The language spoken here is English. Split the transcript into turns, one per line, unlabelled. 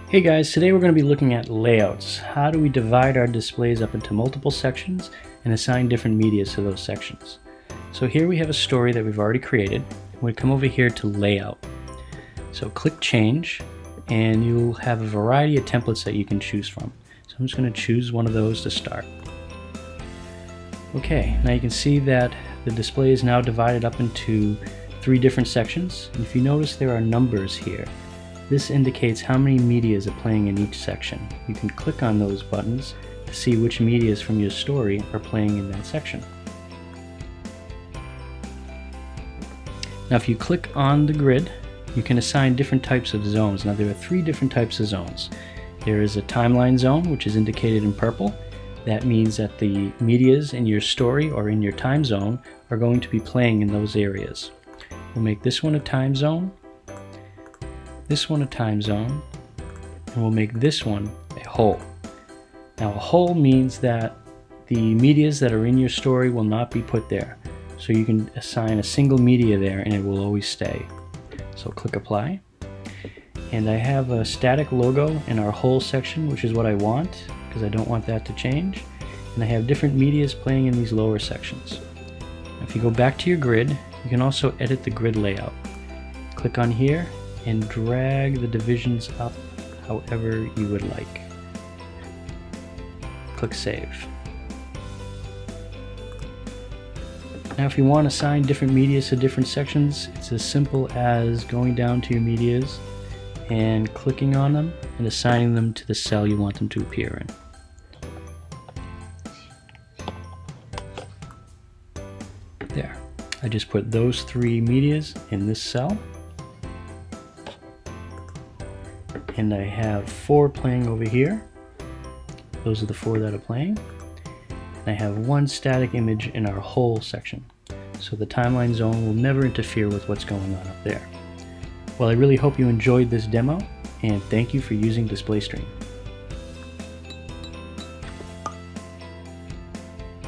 Hey guys, today we're going to be looking at layouts. How do we divide our displays up into multiple sections and assign different media to those sections? So here we have a story that we've already created. We come over here to layout. So click change and you'll have a variety of templates that you can choose from. So I'm just going to choose one of those to start. Okay, now you can see that the display is now divided up into 3 different sections. And if you notice, there are numbers here. This indicates how many medias are playing in each section. You can click on those buttons to see which medias from your story are playing in that section. Now if you click on the grid, you can assign different types of zones. Now there are 3 different types of zones. There is a timeline zone, which is indicated in purple. That means that the medias in your story or in your time zone are going to be playing in those areas. We'll make this one a time zone, this one a time zone, and we'll make this one a hole. Now a hole means that the medias that are in your story will not be put there. So you can assign a single media there and it will always stay. So click apply. And I have a static logo in our hole section, which is what I want because I don't want that to change. And I have different medias playing in these lower sections. If you go back to your grid, you can also edit the grid layout. Click on here and drag the divisions up however you would like. Click save. Now if you want to assign different medias to different sections, it's as simple as going down to your medias and clicking on them and assigning them to the cell you want them to appear in. There. I just put those 3 medias in this cell. And I have 4 playing over here. Those are the 4 that are playing. And I have 1 static image in our whole section. So the timeline zone will never interfere with what's going on up there. Well, I really hope you enjoyed this demo, and thank you for using Display.Stream.